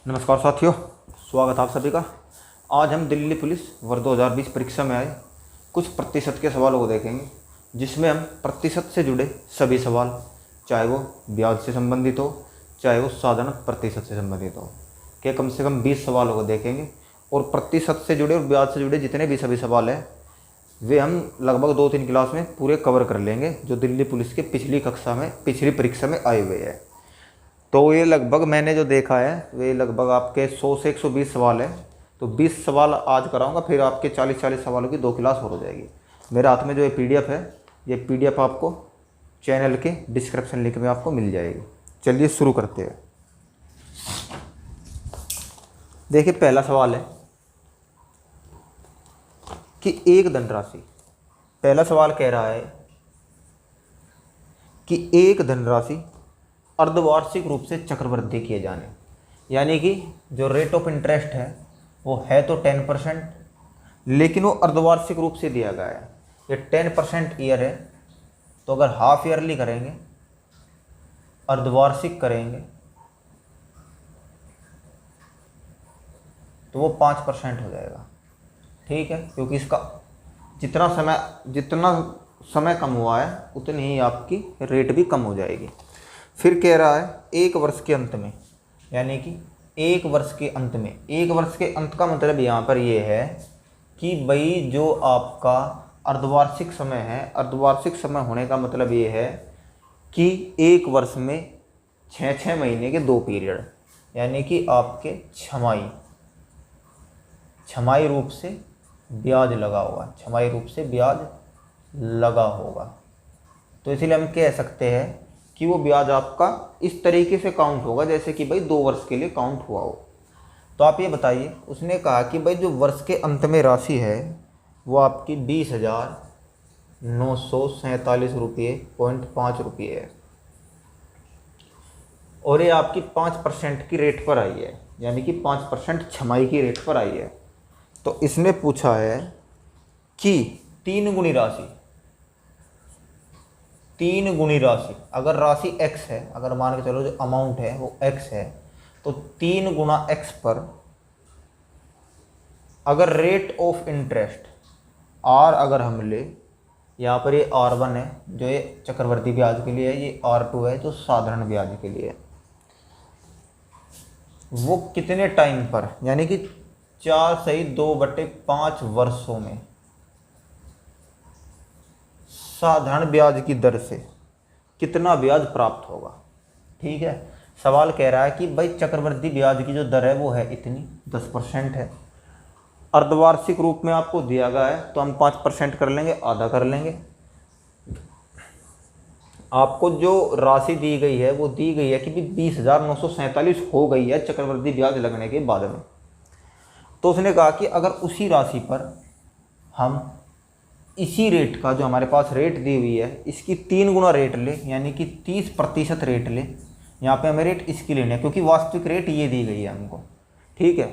नमस्कार साथियों, स्वागत है आप सभी का। आज हम दिल्ली पुलिस वर्ष 2020 परीक्षा में आए कुछ प्रतिशत के सवालों को देखेंगे, जिसमें हम प्रतिशत से जुड़े सभी सवाल, चाहे वो ब्याज से संबंधित हो, चाहे वो साधारण प्रतिशत से संबंधित हो, के कम से कम 20 सवालों को देखेंगे। और प्रतिशत से जुड़े और ब्याज से जुड़े जितने भी सभी सवाल हैं वे हम लगभग 2-3 क्लास में पूरे कवर कर लेंगे, जो दिल्ली पुलिस के पिछली परीक्षा में आए हुए हैं। तो ये लगभग मैंने जो देखा है वे लगभग आपके 100 से 120 सवाल है। तो 20 सवाल आज कराऊंगा, फिर आपके 40-40 सवालों की 2 क्लास और हो जाएगी। मेरे हाथ में जो ये पीडीएफ है, ये पीडीएफ आपको चैनल के डिस्क्रिप्शन लिंक में आपको मिल जाएगी। चलिए शुरू करते हैं। देखिए, पहला सवाल है कि एक धनराशि, पहला सवाल कह रहा है कि एक धनराशि अर्धवार्षिक रूप से चक्रवृद्धि किए जाने, यानी कि जो रेट ऑफ इंटरेस्ट है वो है तो 10%, लेकिन वो अर्धवार्षिक रूप से दिया गया है। ये 10% ईयर है, तो अगर हाफ ईयरली करेंगे, अर्धवार्षिक करेंगे, तो वो 5% हो जाएगा। ठीक है, क्योंकि इसका जितना समय कम हुआ है उतनी ही आपकी रेट भी कम हो जाएगी। फिर कह रहा है एक वर्ष के अंत में, यानी कि एक वर्ष के अंत में, एक वर्ष के अंत का मतलब यहाँ पर ये है कि भाई जो आपका अर्धवार्षिक समय है, अर्धवार्षिक समय होने का मतलब ये है कि एक वर्ष में 6-6 महीने के 2 पीरियड, यानी कि आपके छमाही रूप से ब्याज लगा होगा, छमाही रूप से ब्याज लगा होगा। तो इसलिए हम कह सकते हैं कि वो ब्याज आपका इस तरीके से काउंट होगा जैसे कि भाई 2 वर्ष के लिए काउंट हुआ हो। तो आप ये बताइए, उसने कहा कि भाई जो वर्ष के अंत में राशि है वो आपकी 20,947 रुपये .5 है, और ये आपकी 5% की रेट पर आई है, यानी कि 5% छमाही की रेट पर आई है। तो इसने पूछा है कि 3 गुनी राशि, अगर राशि x है, अगर मान के चलो जो अमाउंट है वो x है, तो 3 गुना x पर अगर रेट ऑफ इंटरेस्ट r अगर हम ले, यहाँ पर ये r1 है जो ये चक्रवर्ती ब्याज के लिए है, ये r2 है जो साधारण ब्याज के लिए है, वो कितने टाइम पर, यानी कि 4/2/5 वर्षों में साधारण ब्याज की दर से कितना ब्याज प्राप्त होगा। ठीक है, सवाल कह रहा है कि भाई चक्रवृद्धि ब्याज की जो दर है वो है इतनी, 10% है, अर्धवार्षिक रूप में आपको दिया गया है, तो हम 5% कर लेंगे, आधा कर लेंगे। आपको जो राशि दी गई है वो दी गई है कि 20,947 हो गई है चक्रवृद्धि ब्याज लगने के बाद में। तो उसने कहा कि अगर उसी राशि पर हम इसी रेट का, जो हमारे पास रेट दी हुई है, इसकी 3 गुना रेट ले, यानी कि 30% रेट ले। यहाँ पे हमें रेट इसकी लेनी है क्योंकि वास्तविक रेट ये दी गई है हमको। ठीक है,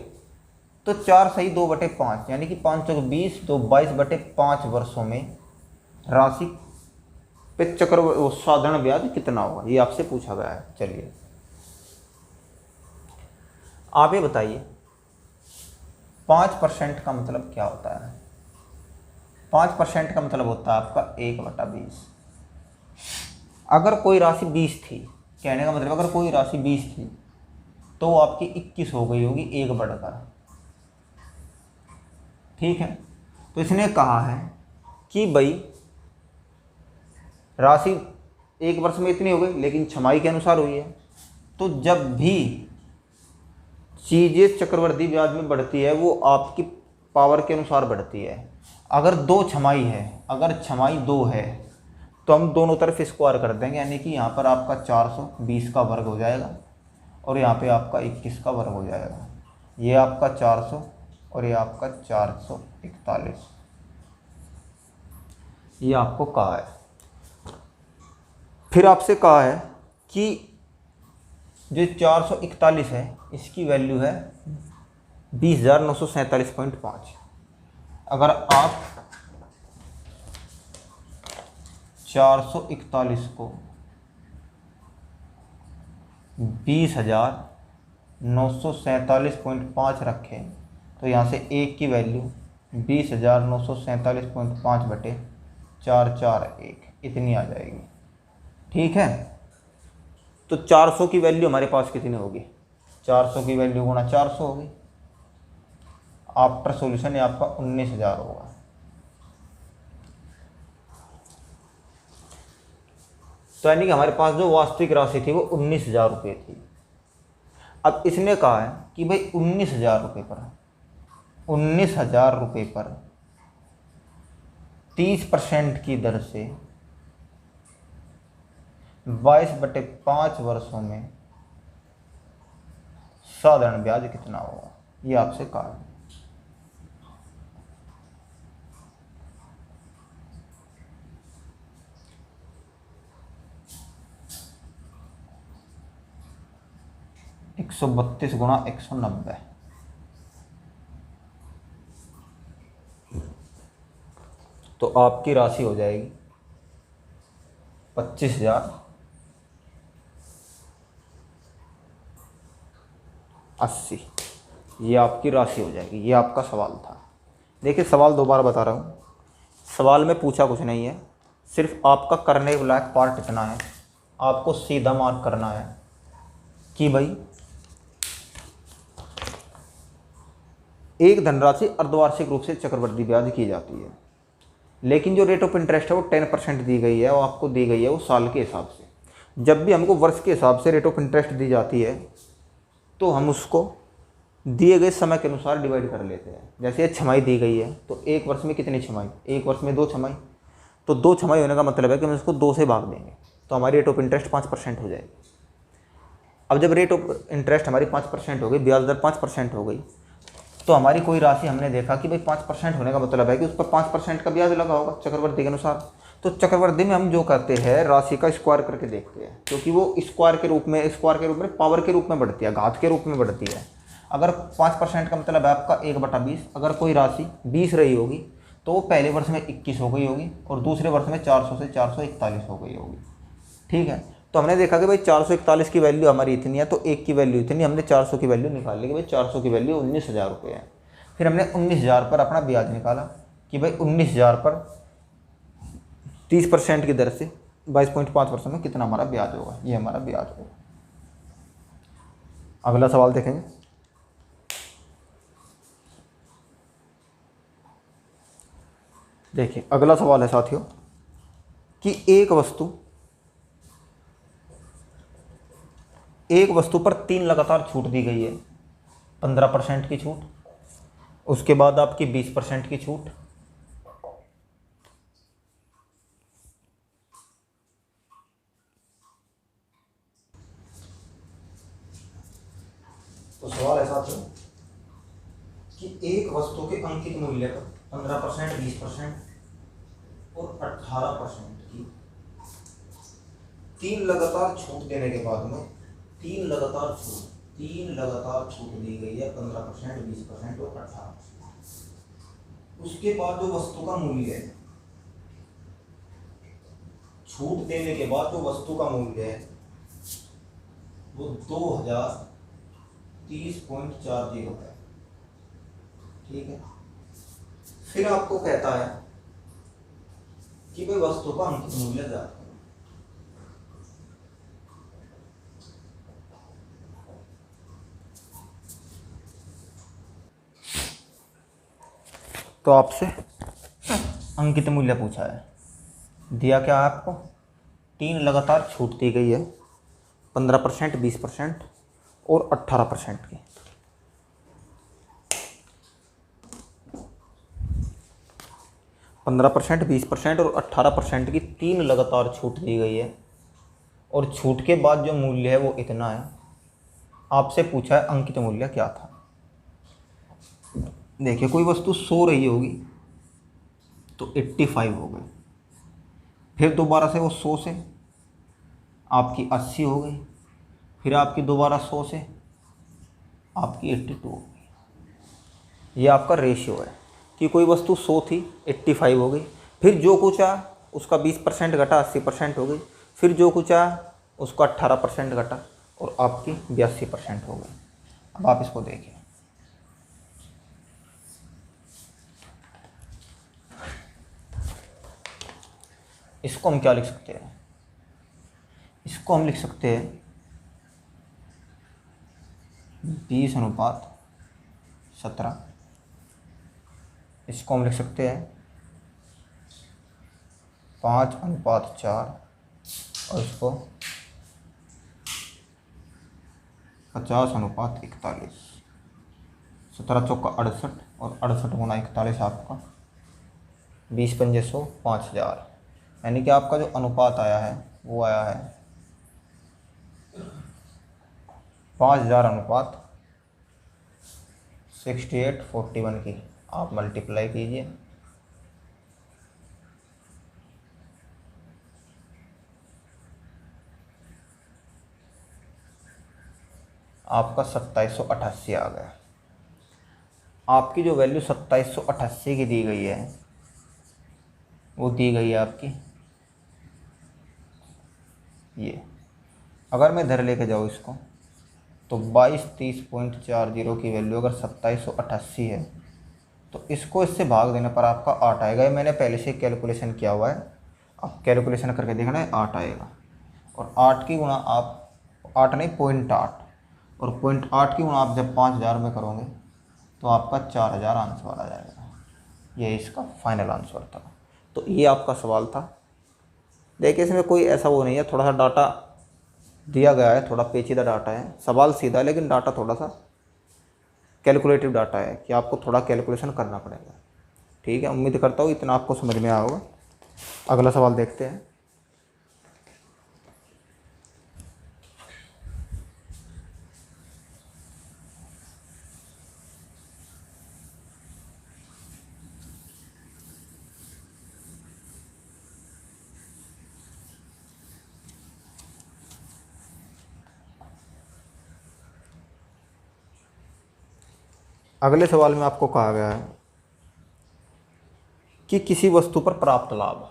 तो 4/2/5 यानी कि 5 चौक 20, तो 22/5 वर्षों में राशि पे साधारण ब्याज कितना होगा, ये आपसे पूछा गया है। चलिए आप ये बताइए 5% का मतलब क्या होता है। 5% का मतलब होता है आपका 1/20। अगर कोई राशि 20 थी, कहने का मतलब अगर कोई राशि 20 थी तो आपकी 21 हो गई होगी 1 बढ़कर। ठीक है, तो इसने कहा है कि भाई राशि एक वर्ष में इतनी हो गई, लेकिन छमाही के अनुसार हुई है। तो जब भी चीज़ें चक्रवृद्धि ब्याज में बढ़ती है वो आपकी पावर के अनुसार बढ़ती है। अगर 2 छमाही है, अगर छमाही 2 है तो हम दोनों तरफ स्क्वायर कर देंगे, यानी कि यहाँ पर आपका 420 का वर्ग हो जाएगा और यहाँ पे आपका 21 का वर्ग हो जाएगा। ये आपका 400 और ये आपका 441, ये आपको कहा है। फिर आपसे कहा है कि जो 441 है इसकी वैल्यू है 20,947.5। अगर आप 441 को 20,000 20,947.5 रखें तो यहाँ से एक की वैल्यू 20,947.5 बटे 441 इतनी आ जाएगी। ठीक है, तो 400 की वैल्यू हमारे पास कितनी होगी? 400 की वैल्यू गुणा 400 होगी। आफ्टर सॉल्यूशन ये आपका 19,000 होगा। तो यानी कि हमारे पास जो वास्तविक राशि थी वो 19,000 रुपये थी। अब इसने कहा है कि भाई 19,000 रुपये पर 30% की दर से 22/5 वर्षों में साधारण ब्याज कितना होगा, ये आपसे कहा है। एक 132 गुणा 190, तो आपकी राशि हो जाएगी 25,080। ये आपकी राशि हो जाएगी। ये आपका सवाल था। देखिए सवाल दोबारा बता रहा हूँ, सवाल में पूछा कुछ नहीं है, सिर्फ आपका करने के लायक पार्ट इतना है, आपको सीधा मार्क करना है कि भाई एक धनराशि अर्धवार्षिक रूप से चक्रवृद्धि ब्याज की जाती है, लेकिन जो रेट ऑफ इंटरेस्ट है वो 10% दी गई है, वो आपको दी गई है वो साल के हिसाब से। जब भी हमको वर्ष के हिसाब से रेट ऑफ इंटरेस्ट दी जाती है तो हम उसको दिए गए समय के अनुसार डिवाइड कर लेते हैं। जैसे ये छमाही दी गई है तो एक वर्ष में कितनी छमाही? एक वर्ष में 2 छमाही, तो 2 छमाही होने का मतलब है कि हम इसको 2 से भाग देंगे तो हमारी रेट ऑफ इंटरेस्ट 5% हो जाएगी। अब जब रेट ऑफ इंटरेस्ट हमारी 5% हो गई, ब्याज दर 5% हो गई, तो हमारी कोई राशि हमने देखा कि भाई 5% होने का मतलब है कि उस पर 5% का ब्याज लगा होगा चक्रवृद्धि के अनुसार। तो चक्रवृद्धि में हम जो करते हैं राशि का स्क्वायर करके देखते हैं, क्योंकि वो स्क्वायर के रूप में पावर के रूप में बढ़ती है, घात के रूप में बढ़ती है। अगर 5% का मतलब है आपका 1/20, अगर कोई राशि 20 रही होगी तो वो पहले वर्ष में 21 हो गई होगी और दूसरे वर्ष में 400 से 441 हो गई होगी। ठीक है, तो हमने देखा कि भाई 441 की वैल्यू हमारी इतनी है, तो एक की वैल्यू इतनी, हमने 400 की वैल्यू निकाल ली कि भाई 400 की वैल्यू 19,000 रुपये है। फिर हमने 19,000 पर अपना ब्याज निकाला कि भाई 19,000 पर 30% की दर से 22.5 वर्षों में कितना हमारा ब्याज होगा, ये हमारा ब्याज होगा। अगला सवाल देखेंगे। देखिए अगला सवाल है साथियों कि एक वस्तु पर 3 लगातार छूट दी गई है, 15% की छूट, उसके बाद आपकी 20% की छूट, तो सवाल ऐसा था कि एक वस्तु के अंकित मूल्य पर 15%, 20% और 18% की 3 लगातार छूट देने के बाद में 3 लगातार छूट दी गई है, 15%, 20% और 18%। उसके बाद जो वस्तु का मूल्य है, छूट देने के बाद जो वस्तु का मूल्य है वो 2030.40 है। ठीक है, फिर आपको कहता है कि भाई वस्तु का अंकित मूल्य ज्ञात करो। तो आपसे अंकित मूल्य पूछा है, दिया क्या है आपको? 3 लगातार छूट दी गई है, 15%, 20% और 18% की। पंद्रह 20% और 18% की 3 लगातार छूट दी गई है और छूट के बाद जो मूल्य है वो इतना है। आपसे पूछा है अंकित मूल्य क्या था। देखिए कोई वस्तु 100 रही होगी तो 85 हो गई, फिर दोबारा से वो 100 से आपकी 80 हो गई, फिर आपकी दोबारा 100 से आपकी 82 हो गई। ये आपका रेशियो है कि कोई वस्तु 100 थी, 85 हो गई, फिर जो कुछ आया उसका 20% घटा, 80% हो गई, फिर जो कुछ आया उसका 18% घटा और आपकी 82% हो गई। अब आप इसको देखिए, इसको हम क्या लिख सकते हैं, इसको हम लिख सकते हैं 20:17। इसको हम लिख सकते हैं 5:4 और इसको 50:41। 17 चौका 68 और 68 गुना 41 आपका 20×5 5000, यानी कि आपका जो अनुपात आया है वो आया है 5000:68:41 की। आप मल्टीप्लाई कीजिए, आपका 2788 आ गया। आपकी जो वैल्यू 2788 की दी गई है वो दी गई है आपकी ये। अगर मैं इधर लेके जाऊँ इसको तो 2230.40 की वैल्यू अगर 2788 है तो इसको इससे भाग देने पर आपका 8 आएगा। ये मैंने पहले से कैलकुलेशन किया हुआ है, आप कैलकुलेशन करके देखना है, 8 आएगा। और 8 की गुणा आप 8 नहीं 0.8 और 0.8 की गुणा आप जब 5000 में करोगे तो आपका 4000 आंसर आ जाएगा। ये इसका फाइनल आंसर था। तो ये आपका सवाल था। देखिए इसमें कोई ऐसा वो नहीं है, थोड़ा सा डाटा दिया गया है, थोड़ा पेचीदा डाटा है, सवाल सीधा है लेकिन डाटा थोड़ा सा कैलकुलेटिव डाटा है कि आपको थोड़ा कैलकुलेशन करना पड़ेगा। ठीक है, उम्मीद करता हूँ इतना आपको समझ में आया होगा। अगला सवाल देखते हैं। अगले सवाल में आपको कहा गया है कि किसी वस्तु पर प्राप्त लाभ,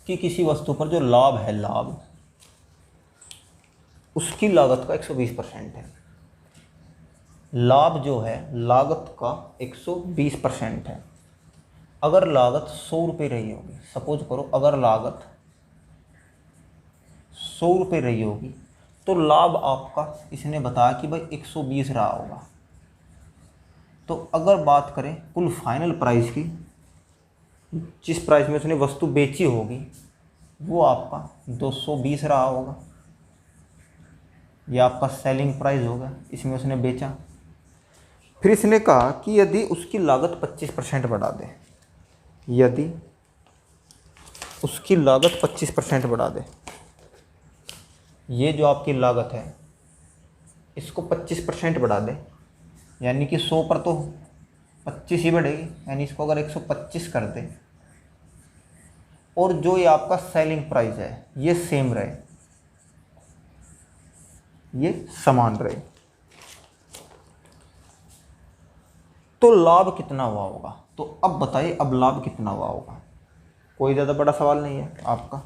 कि किसी वस्तु पर जो लाभ है, लाभ उसकी लागत का 120% है। लाभ जो है लागत का 120% है। अगर लागत 100 रुपये रही होगी, सपोज करो अगर लागत 100 रुपये रही होगी तो लाभ आपका इसने बताया कि भाई 120 रहा होगा। तो अगर बात करें कुल फाइनल प्राइस की, जिस प्राइस में उसने वस्तु बेची होगी वो आपका 220 रहा होगा। यह आपका सेलिंग प्राइस होगा, इसमें उसने बेचा। फिर इसने कहा कि यदि उसकी लागत 25% बढ़ा दे, यदि उसकी लागत 25% बढ़ा दे, ये जो आपकी लागत है इसको 25% बढ़ा दे, यानी कि 100 पर तो 25 ही बढ़ेगी, यानी इसको अगर 125 कर दे और जो ये आपका सेलिंग प्राइस है ये सेम रहे, ये समान रहे, तो लाभ कितना हुआ होगा। तो अब बताइए अब लाभ कितना हुआ होगा। कोई ज़्यादा बड़ा सवाल नहीं है, आपका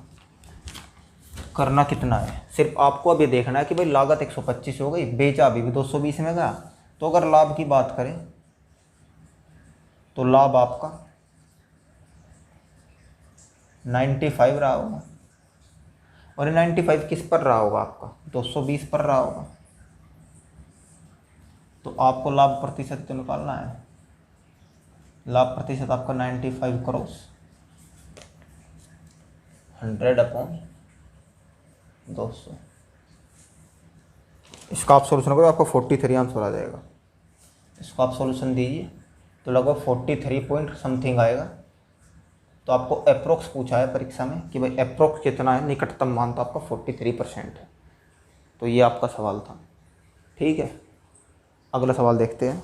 करना कितना है, सिर्फ आपको अब ये देखना है कि भाई लागत 125 हो गई, बेचा अभी भी 220 में गया। तो अगर लाभ की बात करें तो लाभ आपका 95 रहा होगा। और 95 किस पर रहा होगा, आपका 220 पर रहा होगा। तो आपको लाभ प्रतिशत तो निकालना है। लाभ प्रतिशत आपका 95 क्रॉस 100/200। इसका आप सोल्यूशन करो, आपको 43 आंसर आ जाएगा। इसको आप सोल्यूशन दीजिए तो लगभग 43 पॉइंट समथिंग आएगा। तो आपको अप्रोक्स पूछा है परीक्षा में कि भाई अप्रोक्स कितना है, निकटतम मान तो आपका 43% है। तो ये आपका सवाल था। ठीक है, अगला सवाल देखते हैं।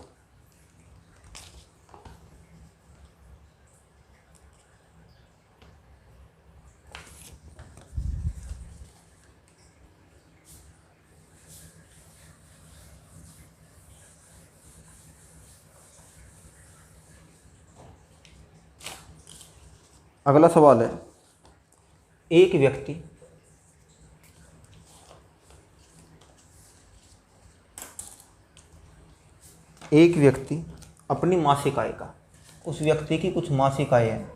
अगला सवाल है एक व्यक्ति अपनी मासिक आय का, उस व्यक्ति की कुछ मासिक आय है,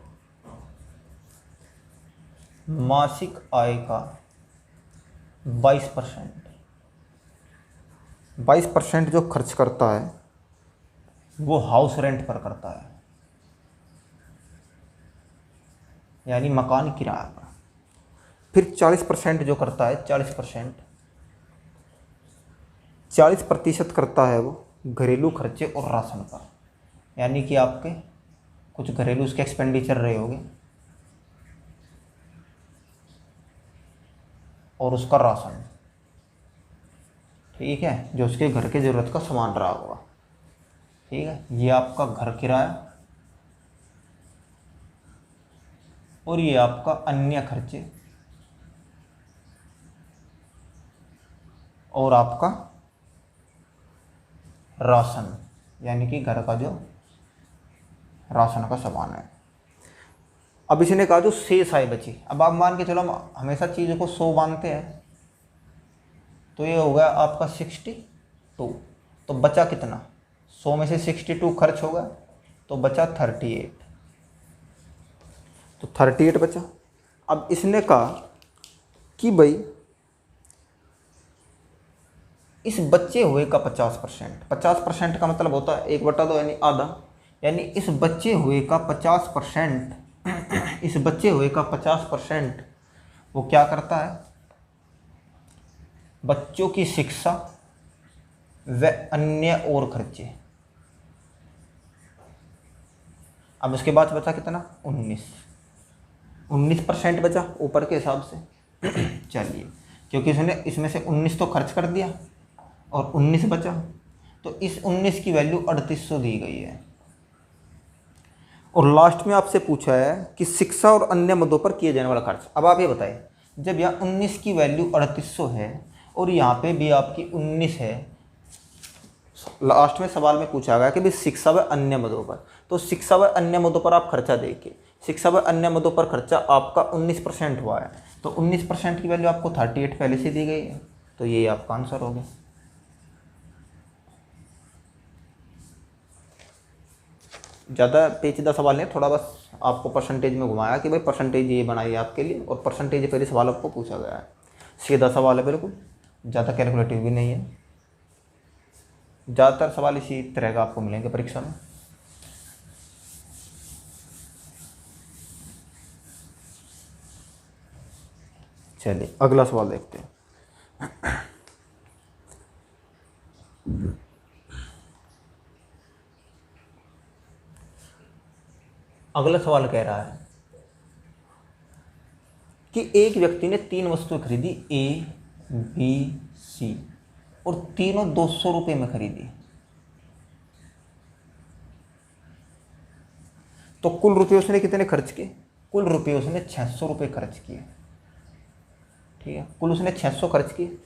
मासिक आय का 22% जो खर्च करता है वो हाउस रेंट पर करता है, यानी मकान किराया पर। फिर 40% जो करता है, 40% करता है वो घरेलू खर्चे और राशन पर, यानी कि आपके कुछ घरेलू उसके एक्सपेंडिचर रहे होंगे और उसका राशन, ठीक है, जो उसके घर के ज़रूरत का सामान रहा होगा, ठीक है। ये आपका घर किराया और ये आपका अन्य खर्चे और आपका राशन, यानी कि घर का जो राशन का सामान है। अब इसने कहा जो शेष आय बची, अब आप मान के चलो हम हमेशा चीज़ों को 100 मानते हैं, तो ये हो गया आपका 62। तो बचा कितना, 100 में से 62 खर्च होगा तो बचा 38, तो 38 बचा। अब इसने कहा कि भाई इस बचे हुए का 50% का मतलब होता है 1/2 यानी आधा, यानी इस बचे हुए का 50% वो क्या करता है, बच्चों की शिक्षा व अन्य और खर्चे। अब उसके बाद बचा कितना, 19% बचा ऊपर के हिसाब से। चलिए, क्योंकि उसने इसमें से 19 तो खर्च कर दिया और 19 बचा, तो इस 19 की वैल्यू 3800 दी गई है। और लास्ट में आपसे पूछा है कि शिक्षा और अन्य मदों पर किए जाने वाला खर्च। अब आप ये बताइए, जब यहाँ 19 की वैल्यू 3800 है और यहाँ पे भी आपकी 19 है, लास्ट में सवाल में पूछा गया कि भाई शिक्षा व अन्य मदों पर, तो शिक्षा व अन्य मदों पर आप खर्चा देखिए, शिक्षा व अन्य मदों पर खर्चा आपका 19% हुआ है, तो 19% की वैल्यू आपको 38 पहले से दी गई है, तो ये आपका आंसर हो गया। ज़्यादा पेचीदा सवाल नहीं, थोड़ा बस आपको परसेंटेज में घुमाया कि भाई परसेंटेज ये बनाई आपके लिए, और परसेंटेज पहले सवाल आपको पूछा गया है, सीधा सवाल है बिल्कुल, ज़्यादा कैलकुलेटिव भी नहीं है। ज़्यादातर सवाल इसी तरह का आपको मिलेंगे परीक्षा में। चलिए अगला सवाल देखते हैं। अगला सवाल कह रहा है कि एक व्यक्ति ने 3 वस्तुएं खरीदी, ए बी सी, और तीनों 200 रुपये में खरीदी, तो कुल रुपये उसने कितने खर्च किए, कुल रुपये उसने 600 रुपये खर्च किए, ठीक है, कुल उसने 600 खर्च किए।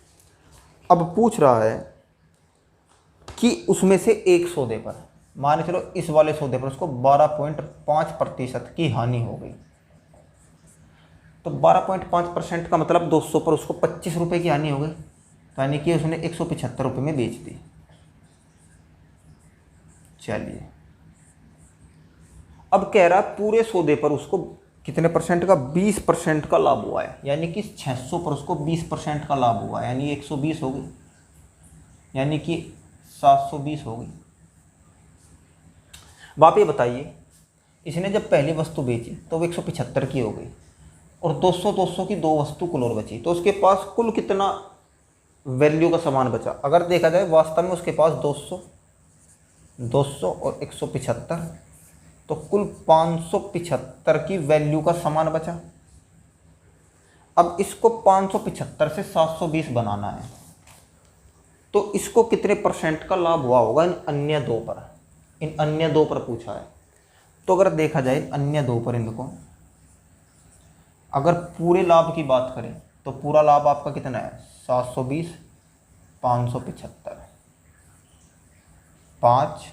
अब पूछ रहा है कि उसमें से एक सौदे पर, मान चलो इस वाले सौदे पर उसको 12.5% की हानि हो गई, तो 12.5% का मतलब 200 पर उसको 25 रुपये की हानि हो गई, तो यानी कि उसने 175 रुपये में बेच दी। चलिए, अब कह रहा है पूरे सौदे पर उसको कितने परसेंट का, 20% का लाभ हुआ है, यानी कि 600 पर उसको 20% का लाभ हुआ है, यानी 120 हो गई, यानी कि 720 हो गई। अब आप ये बताइए, इसने जब पहली वस्तु बेची तो वो 175 की हो गई, और 200 की 2 वस्तु कुल और बची, तो उसके पास कुल कितना वैल्यू का सामान बचा। अगर देखा जाए वास्तव में उसके पास 200 और 175, तो कुल 575 की वैल्यू का सामान बचा। अब इसको 575 से 720 बनाना है, तो इसको कितने परसेंट का लाभ हुआ होगा इन अन्य दो पर, इन अन्य दो पर पूछा है। तो अगर देखा जाए अन्य दो पर, इनको अगर पूरे लाभ की बात करें तो पूरा लाभ आपका कितना है, 720, 575, 5,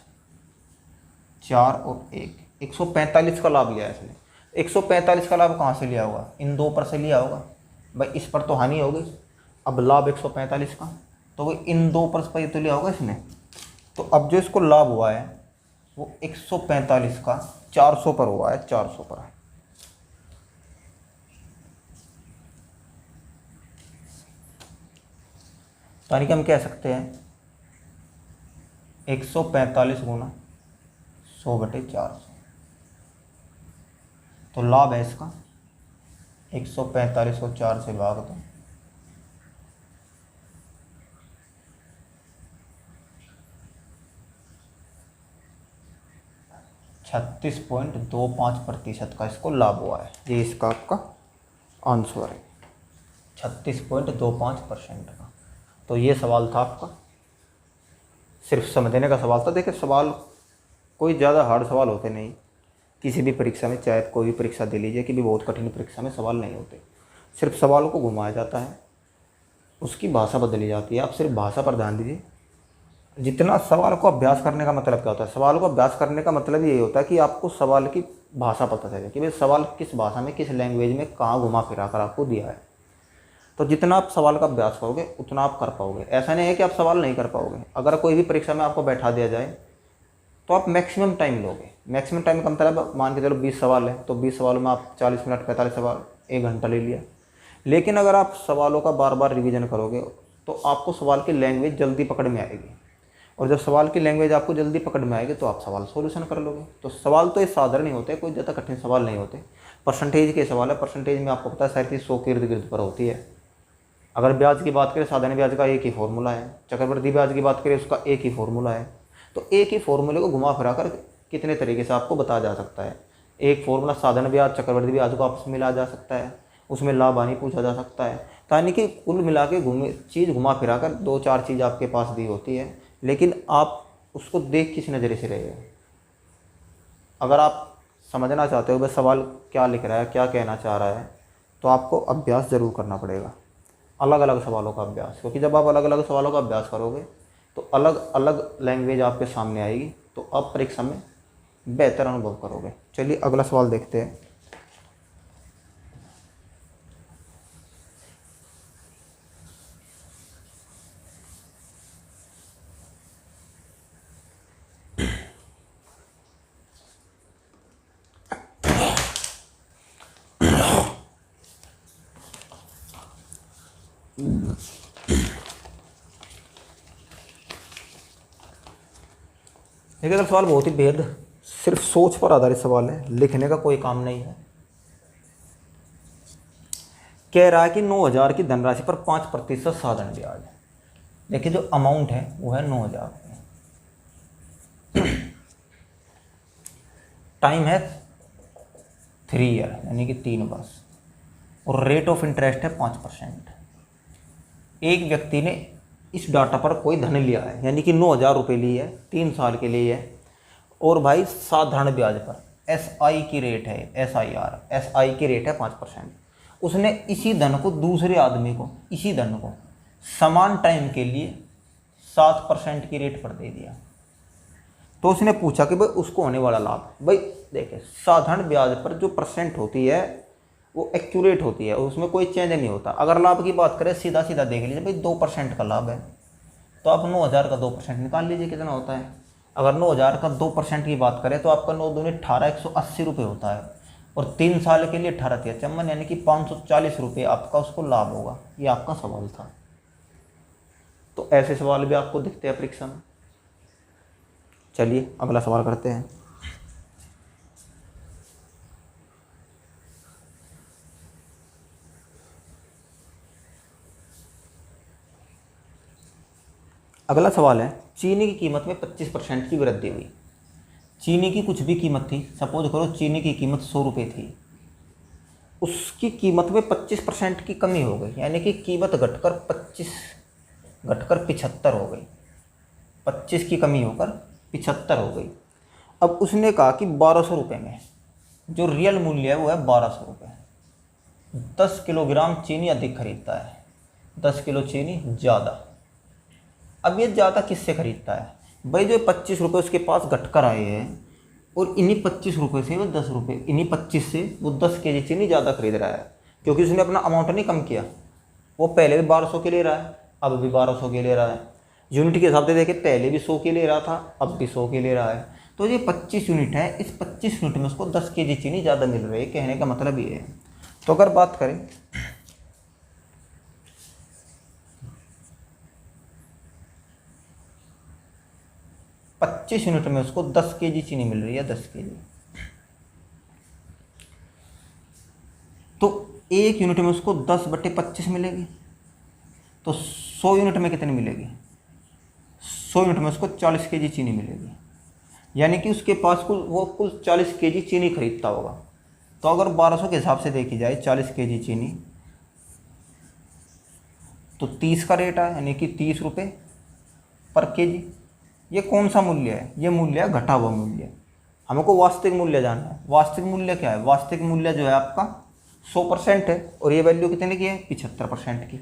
4 और 1, 145 का लाभ लिया है इसने। 145 का लाभ कहाँ से लिया होगा? इन दो पर से लिया होगा भाई, इस पर तो हानि हो गई। अब लाभ 145 का, तो वो इन दो पर से तो लिया होगा इसने। तो अब जो इसको लाभ हुआ है वो 145 का 400 पर हुआ है, 400 पर। यानी कि हम कह सकते हैं 145 गुना 100/400। तो लाभ है इसका 145 को 4 से भाग दो, 36.25% का इसको लाभ हुआ है। ये इसका आपका आंसर है, 36.25% का। तो ये सवाल था आपका, सिर्फ समझने का सवाल था। देखिए सवाल कोई ज़्यादा हार्ड सवाल होते नहीं किसी भी परीक्षा में, चाहे कोई भी परीक्षा दे लीजिए कि भी बहुत कठिन परीक्षा में सवाल नहीं होते। सिर्फ सवालों को घुमाया जाता है, उसकी भाषा बदली जाती है। आप सिर्फ भाषा पर ध्यान दीजिए। जितना सवाल को अभ्यास करने का मतलब क्या होता है? सवाल को अभ्यास करने का मतलब ये होता है कि आपको सवाल की भाषा पता चले कि भाई सवाल किस भाषा में, किस लैंग्वेज में, कहाँ घुमा फिरा कर आपको दिया है। तो जितना आप सवाल का अभ्यास करोगे उतना आप कर पाओगे। ऐसा नहीं है कि आप सवाल नहीं कर पाओगे। अगर कोई भी परीक्षा में आपको बैठा दिया जाए तो आप मैक्सिमम टाइम लोगे। मैक्सिमम टाइम का मतलब मान के चलो 20 सवाल है, तो 20 सवालों में आप 40 मिनट 45 सवाल 1 घंटा ले लिया। लेकिन अगर आप सवालों का बार बार रिवीजन करोगे तो आपको सवाल की लैंग्वेज जल्दी पकड़ में आएगी, और जब सवाल की लैंग्वेज आपको जल्दी पकड़ में आएगी तो आप सवाल सॉल्यूशन कर लोगे। तो सवाल तो ये साधारण ही होते हैं, कोई ज़्यादा कठिन सवाल नहीं होते। परसेंटेज के सवाल है, परसेंटेज में आपको पता है शायद 100 के इर्द गिर्द पर होती है। अगर ब्याज की बात करें, साधारण ब्याज का एक ही फॉर्मूला है। चक्रवृद्धि ब्याज की बात करें, उसका एक ही फॉर्मूला है। तो एक ही फॉर्मूले को घुमा फिरा कर कितने तरीके से आपको बताया जा सकता है। एक फॉर्मूला साधारण ब्याज, चक्रवृद्धि ब्याज को आपस में मिलाया जा सकता है, उसमें लाभ हानि पूछा जा सकता है। यानी कि कुल मिला के घुमा फिरा कर 2-4 चीज़ आपके पास दी होती है, लेकिन आप उसको देख किस नज़रिए से रहे हो। अगर आप समझना चाहते हो भाई सवाल क्या लिख रहा है, क्या कहना चाह रहा है, तो आपको अभ्यास ज़रूर करना पड़ेगा, अलग अलग सवालों का अभ्यास। क्योंकि जब आप अलग अलग सवालों का अभ्यास करोगे तो अलग अलग लैंग्वेज आपके सामने आएगी, तो आप परीक्षा में बेहतर अनुभव करोगे। चलिए अगला सवाल देखते हैं। देखिए अगर सवाल बहुत ही बेहद सिर्फ सोच पर आधारित सवाल है, लिखने का कोई काम नहीं है। कह रहा है कि 9,000 की धनराशि पर 5% साधारण ब्याज। देखिए जो अमाउंट है वो है 9,000। टाइम है 3 ईयर यानी कि 3 वर्ष, और रेट ऑफ इंटरेस्ट है 5%। एक व्यक्ति ने इस डाटा पर कोई धन लिया है, यानी कि 9,000 रुपये लिए है, 3 साल के लिए है, और भाई साधारण ब्याज पर SI की रेट है, SI की रेट है 5%। उसने इसी धन को दूसरे आदमी को, इसी धन को समान टाइम के लिए 7% की रेट पर दे दिया। तो उसने पूछा कि भाई उसको होने वाला लाभ। भाई देखिए साधारण ब्याज पर जो परसेंट होती है वो एक्यूरेट होती है, उसमें कोई चेंज नहीं होता। अगर लाभ की बात करें सीधा सीधा देख लीजिए, भाई 2% का लाभ है तो आप 9,000 का 2% निकाल लीजिए कितना होता है। अगर 9,000 का 2% की बात करें तो आपका 9 दूनी 18, 180 रुपये होता है, और 3 साल के लिए 18×3 यानी कि 540 रुपये आपका उसको लाभ होगा। ये आपका सवाल था। तो ऐसे सवाल भी आपको दिखते हैं परीक्षा में। चलिए अगला सवाल करते हैं। अगला सवाल है, चीनी की कीमत में 25% की वृद्धि हुई। चीनी की कुछ भी कीमत थी, सपोज करो चीनी की कीमत 100 रुपये थी, उसकी कीमत में 25% की कमी हो गई, यानी कि कीमत घटकर 75 हो गई। 25 की कमी होकर 75 हो गई। अब उसने कहा कि 1,200 रुपये में, जो रियल मूल्य है वो है 1,200 रुपये। 10 किलोग्राम चीनी अधिक खरीदता है, 10 किलो चीनी ज़्यादा। अब ये ज़्यादा किससे खरीदता है? भाई जो 25 रुपये उसके पास घटकर आए हैं, और इन्हीं 25 रुपये से वो 10 रुपये, इन्हीं 25 से वो 10 केजी चीनी ज़्यादा खरीद रहा है, क्योंकि उसने अपना अमाउंट नहीं कम किया। वो पहले भी 1200 के ले रहा है, अब भी 1200 के ले रहा है। यूनिट के हिसाब से देखे, पहले भी 100 के ले रहा था, अब भी 100 के ले रहा है। तो ये 25 यूनिट है, इस 25 यूनिट में उसको 10 केजी चीनी ज़्यादा मिल रही है, कहने का मतलब ये है। तो अगर बात करें 25 यूनिट में उसको 10 केजी चीनी मिल रही है, 10 केजी, तो 1 यूनिट में उसको 10/25 मिलेगी। तो 100 यूनिट में कितनी मिलेगी? 100 यूनिट में उसको 40 केजी चीनी मिलेगी, यानी कि उसके पास कुल 40 केजी चीनी खरीदता होगा। तो अगर 1200 के हिसाब से देखी जाए 40 केजी चीनी, तो 30 का रेट है, यानी कि 30 रुपये पर केजी। ये कौन सा मूल्य है? ये मूल्य है घटा हुआ मूल्य। हमको वास्तविक मूल्य जानना है। वास्तविक मूल्य क्या है? वास्तविक मूल्य जो है आपका 100% है, और ये वैल्यू कितने की है? 75% की।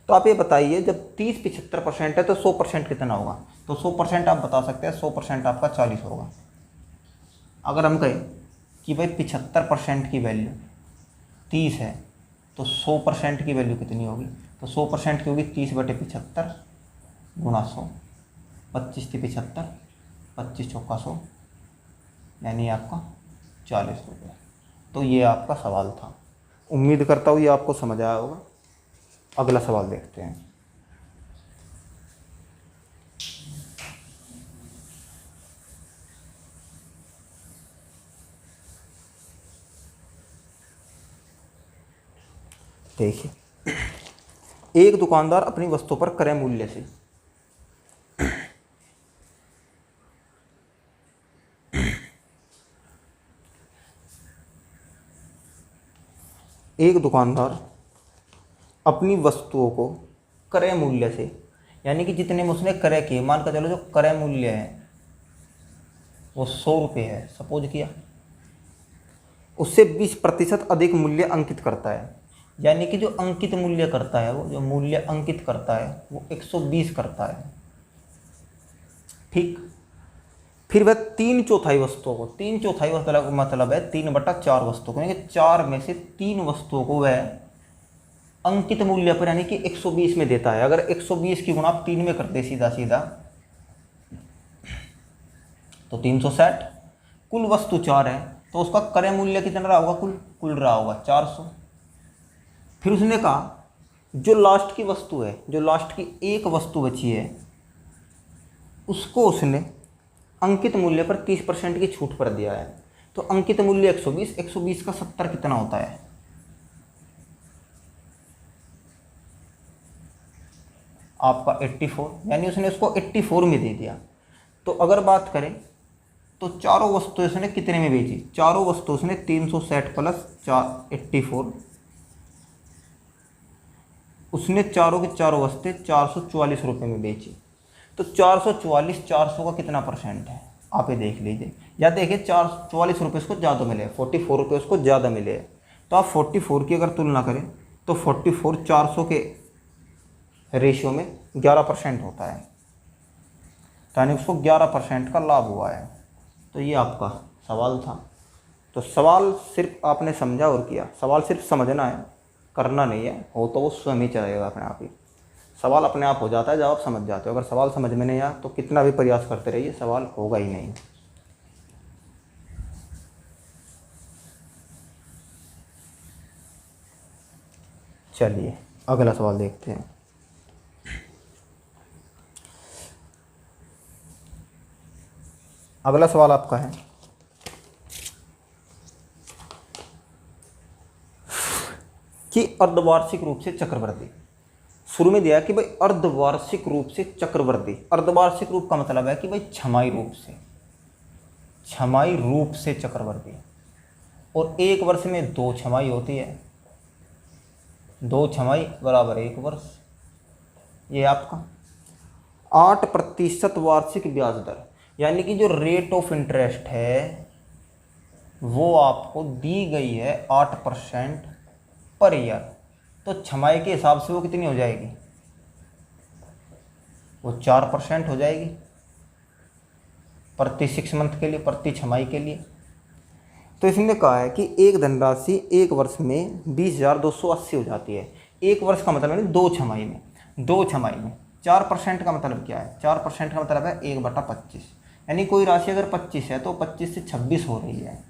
तो आप ये बताइए, जब 30 75% है तो 100% कितना होगा? तो 100% आप बता सकते हैं, 100% आपका 40 होगा। अगर हम कहें कि भाई 75% की वैल्यू 30 है, तो 100% की वैल्यू कितनी होगी? तो 100% की होगी 30/75 गुणा 100, 25 की 75, 25 चौका 100, यानी आपका 40 रुपये। तो ये आपका सवाल था। उम्मीद करता हूँ ये आपको समझ आया होगा। अगला सवाल देखते हैं। देखिए, एक दुकानदार अपनी वस्तु पर क्रय मूल्य से एक दुकानदार अपनी वस्तुओं को क्रय मूल्य से, यानी कि जितने में उसने क्रय किए, मान कर चलो जो क्रय मूल्य है वो 100 रुपये है, सपोज किया, उससे 20% अधिक मूल्य अंकित करता है। यानी कि जो अंकित मूल्य करता है, वो जो मूल्य अंकित करता है वो 120 करता है। ठीक, फिर वह 3/4 वस्तुओं को, 3/4 मतलब है 3/4 वस्तुओं को, यानी कि 4 में से 3 वस्तुओं को वह अंकित मूल्य पर, यानी कि 120 में देता है। अगर 120 की गुणा आप 3 में करते सीधा सीधा, तो 360। कुल वस्तु 4 है, तो उसका क्रय मूल्य कितना रहा होगा? कुल रहा होगा 400। फिर उसने कहा जो लास्ट की वस्तु है, जो लास्ट की एक वस्तु बची है, उसको उसने अंकित मूल्य पर 30% की छूट पर दिया है। तो अंकित मूल्य 120, 120 का 70 कितना होता है? आपका 84, यानी उसने उसको 84 में दे दिया। तो अगर बात करें तो चारों वस्तु उसने कितने में बेची? चारों वस्तु उसने 360 प्लस 84, उसने चारों की चारों वस्तुएं 444 रुपये में बेची। तो 444, 400 का कितना परसेंट है? आप ये देख लीजिए, या देखिए 44 रुपये उसको ज़्यादा मिले, 44 रुपये उसको ज़्यादा मिले। तो आप 44 की अगर तुलना करें तो 44 400 के रेशियो में 11% होता है, यानी उसको 11% का लाभ हुआ है। तो ये आपका सवाल था। तो सवाल सिर्फ आपने समझा और किया, सवाल सिर्फ समझना है, करना नहीं है। हो तो वो स्वयं ही चलेगा अपने आप ही। सवाल अपने आप हो जाता है जब आप समझ जाते हो। अगर सवाल समझ में नहीं आया तो कितना भी प्रयास करते रहिए, सवाल होगा ही नहीं। चलिए अगला सवाल देखते हैं। अगला सवाल आपका है कि अर्धवार्षिक रूप से चक्रवृद्धि, शुरू में दिया कि भाई अर्धवार्षिक रूप से चक्रवृद्धि। अर्धवार्षिक रूप का मतलब है कि भाई छमाही रूप से चक्रवृद्धि। और एक वर्ष में 2 छमाही होती है, 2 छमाही बराबर 1 वर्ष। ये आपका 8% वार्षिक ब्याज दर, यानी कि जो रेट ऑफ इंटरेस्ट है वो आपको दी गई है 8% पर ईयर। तो छमाही के हिसाब से वो कितनी हो जाएगी? वो 4% हो जाएगी। प्रति 6 मंथ के लिए, प्रति छमाही के लिए। तो इसने कहा है कि एक धनराशि एक वर्ष में 20,280 हो जाती है। एक वर्ष का मतलब है 2 छमाही में, 2 छमाही में 4% का मतलब क्या है? 4% का मतलब है 1/25, यानी कोई राशि अगर 25 है तो 25 से 26 हो रही है।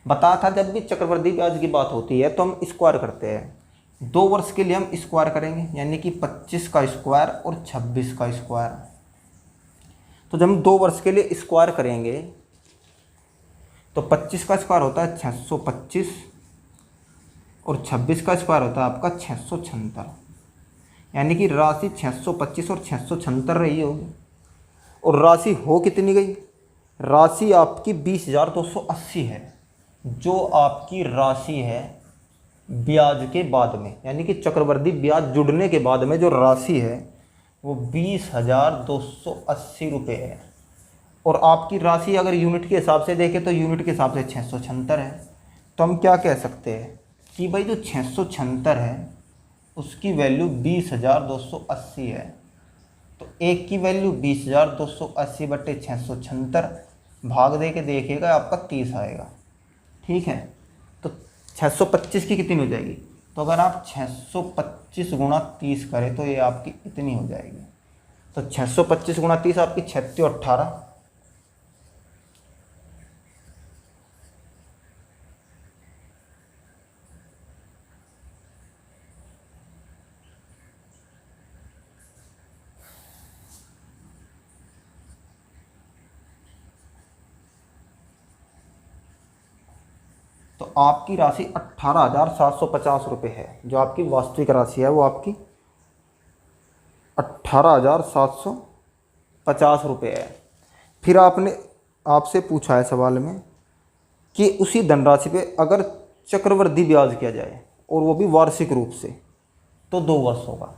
बताया था जब भी चक्रवृद्धि ब्याज की बात होती है तो हम स्क्वायर करते हैं। 2 वर्ष के लिए हम स्क्वायर करेंगे, यानी कि 25 का स्क्वायर और 26 का स्क्वायर। तो जब हम 2 वर्ष के लिए स्क्वायर करेंगे तो 25 का स्क्वायर होता है 625 और 26 का स्क्वायर होता है आपका 676, यानी कि राशि 625 और 676 रही होगी। और राशि हो कितनी गई? राशि आपकी 20,280 है, जो आपकी राशि है ब्याज के बाद में, यानी कि चक्रवृद्धि ब्याज जुड़ने के बाद में जो राशि है वो 20,280 रुपये है। और आपकी राशि अगर यूनिट के हिसाब से देखें तो यूनिट के हिसाब से 676 है। तो हम क्या कह सकते हैं कि भाई जो 676 है उसकी वैल्यू 20,280 है। तो एक की वैल्यू 20,280 बटे 676 भाग दे के देखिएगा आपका 30 आएगा। ठीक है, तो 625 की कितनी हो जाएगी? तो अगर आप 625 गुणा 30 करें तो ये आपकी इतनी हो जाएगी। तो 625 गुणा 30 आपकी 36 और 18, तो आपकी राशि 18,750 रुपये है। जो आपकी वास्तविक राशि है वो आपकी 18,750 रुपये है। फिर आपसे पूछा है सवाल में कि उसी धनराशि पे अगर चक्रवृद्धि ब्याज किया जाए और वो भी वार्षिक रूप से, तो 2 वर्ष होगा।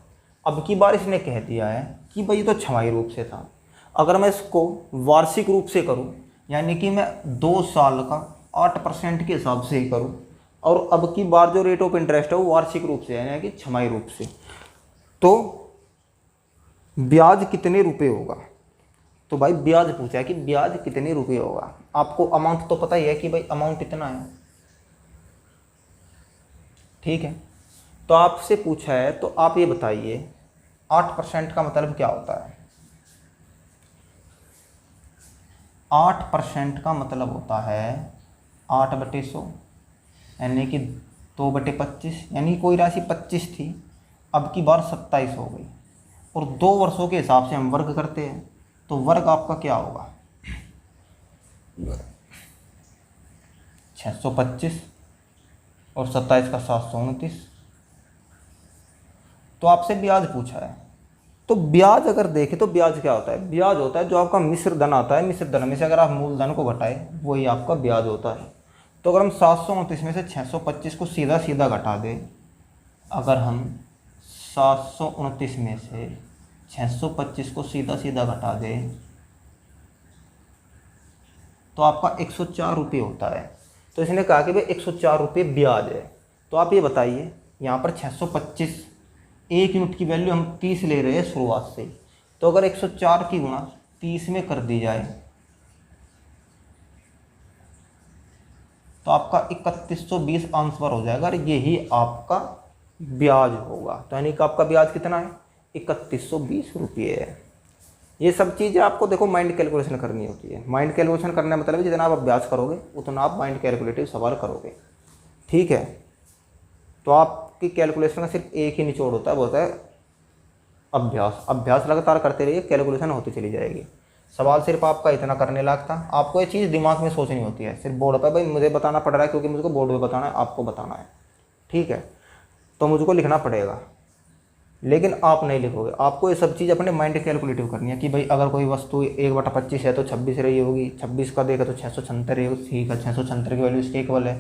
अब की बार इसने कह दिया है कि भाई ये तो छमाही रूप से था, अगर मैं इसको वार्षिक रूप से करूं, यानी कि मैं 2 साल का 8% के हिसाब से ही करूं, और अब की बार जो रेट ऑफ इंटरेस्ट है वो वार्षिक रूप से है, यानी कि छमाही रूप से, तो ब्याज कितने रुपए होगा? तो भाई ब्याज पूछा है कि ब्याज कितने रुपए होगा। आपको अमाउंट तो पता ही है कि भाई अमाउंट इतना है। ठीक है, तो आपसे पूछा है तो आप ये बताइए 8% का मतलब क्या होता है? 8% का मतलब होता है 8/100, यानी कि 2/25, यानी कोई राशि 25 थी, अब की बार 27 हो गई। और 2 वर्षों के हिसाब से हम वर्ग करते हैं, तो वर्ग आपका क्या होगा? 625 और 27 का 729। तो आपसे ब्याज पूछा है, तो ब्याज अगर देखें तो ब्याज क्या होता है? ब्याज होता है जो आपका मिश्र धन आता है, मिश्र धन में से अगर आप मूलधन को घटाएं वही आपका ब्याज होता है। तो अगर हम 729 में से 625 को सीधा सीधा घटा दें, अगर हम 729 में से 625 को सीधा सीधा घटा दें तो आपका 104 रुपये होता है। तो इसने कहा कि भाई 104 रुपये ब्याज है। तो आप ये बताइए, यहाँ पर 625 एक यूनिट की वैल्यू हम 30 ले रहे हैं शुरुआत से, तो अगर 104 की गुणा 30 में कर दी जाए तो आपका 3120 आंसर हो जाएगा, और यही आपका ब्याज होगा। तो यानी कि आपका ब्याज कितना है? 3120 रुपये है। ये सब चीज़ें आपको देखो माइंड कैलकुलेशन करनी होती है। माइंड कैलकुलेशन करने मतलब है जितना आप अभ्यास करोगे उतना आप माइंड कैलकुलेटिव सवाल करोगे। ठीक है, तो आपकी कैलकुलेशन का सिर्फ एक ही निचोड़ होता है, वो होता है अभ्यास। अभ्यास लगातार करते रहिए, कैलकुलेशन होती चली जाएगी। सवाल सिर्फ आपका इतना करने लायक था, आपको ये चीज़ दिमाग में सोचनी होती है। सिर्फ बोर्ड पर भाई मुझे बताना पड़ रहा है क्योंकि मुझको बोर्ड पे बताना है, आपको बताना है। ठीक है, तो मुझको लिखना पड़ेगा, लेकिन आप नहीं लिखोगे। आपको ये सब चीज़ अपने माइंड कैलकुलेटिव करनी है कि भाई अगर कोई वस्तु 1/25 है तो 26 रही होगी, 26 का देखा तो 676 रही होगी। ठीक है, 676 की वैल्यू इसके इक्वल है,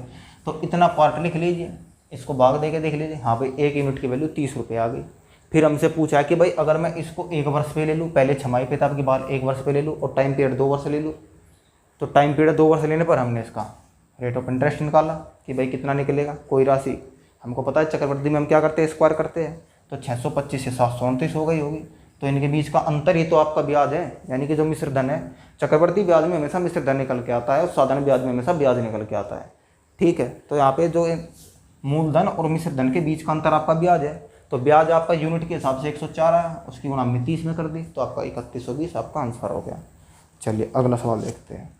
तो इतना पार्ट लिख लीजिए, इसको भाग दे के देख लीजिए। हाँ भाई, एक यूनिट की वैल्यू 30 रुपये आ गई। फिर हमसे पूछा है कि भाई अगर मैं इसको 1 वर्ष पे ले लूँ, पहले छमाही पे था, अब की बार 1 वर्ष पे ले लूँ, और टाइम पीरियड 2 वर्ष ले लूँ, तो टाइम पीरियड 2 वर्ष लेने पर हमने इसका रेट ऑफ इंटरेस्ट निकाला कि भाई कितना निकलेगा। कोई राशि हमको पता है चक्रवृद्धि में हम क्या करते हैं, स्क्वायर करते हैं, तो 625 से 729 हो गई होगी। तो इनके बीच का अंतर ही तो आपका ब्याज है, यानी कि जो मिश्र धन है, चक्रवर्ती ब्याज में हमेशा मिश्र धन निकल के आता है और साधारण ब्याज में हमेशा ब्याज निकल के आता है। ठीक है, तो यहाँ पे जो मूलधन और मिश्र धन के बीच का अंतर आपका ब्याज है, तो ब्याज आपका यूनिट के हिसाब से 104 आया, उसकी गुणा हमने 30 में कर दी, तो आपका 3120 आपका आंसर हो गया। चलिए अगला सवाल देखते हैं।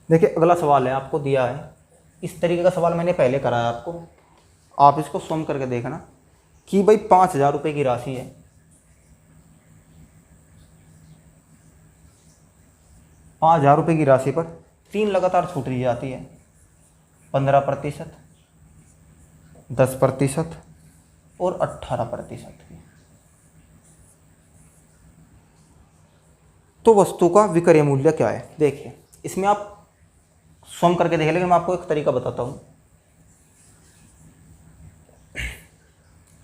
देखिए अगला सवाल है, आपको दिया है, इस तरीके का सवाल मैंने पहले कराया आपको, आप इसको सम करके देखना कि भाई 5000 रुपये की राशि है, 5000 रुपये की राशि पर 3 लगातार छूट दी जाती है, 15%, 10% और 18% की। तो वस्तु का विक्रय मूल्य क्या है? देखिए इसमें आप सम करके देख, लेकिन मैं आपको एक तरीका बताता हूँ।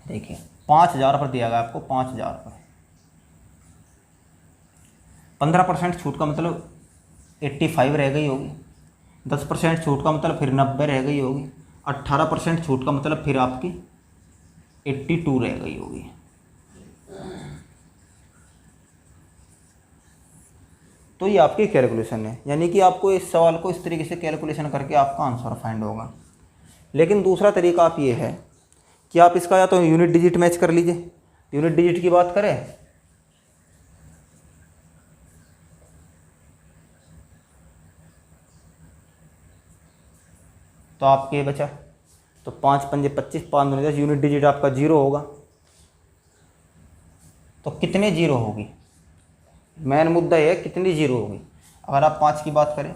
देखिए 5000 पर दिया गया आपको, 5000 पर 15% छूट का मतलब 85 रह गई होगी, 10% छूट का मतलब फिर 90 रह गई होगी, 18% छूट का मतलब फिर आपकी 82 रह गई होगी। तो ये आपकी कैलकुलेशन है, यानी कि आपको इस सवाल को इस तरीके से कैलकुलेशन करके आपका आंसर फाइंड होगा। लेकिन दूसरा तरीका आप ये है कि आप इसका या तो यूनिट डिजिट मैच कर लीजिए। यूनिट डिजिट की बात करें तो आपके ये बचा, तो 5 पंजे 25, 5 दूनी 10, यूनिट डिजिट आपका 0 होगा। तो कितने 0 होगी, मेन मुद्दा ये है कितनी 0 होगी। अगर आप 5 की बात करें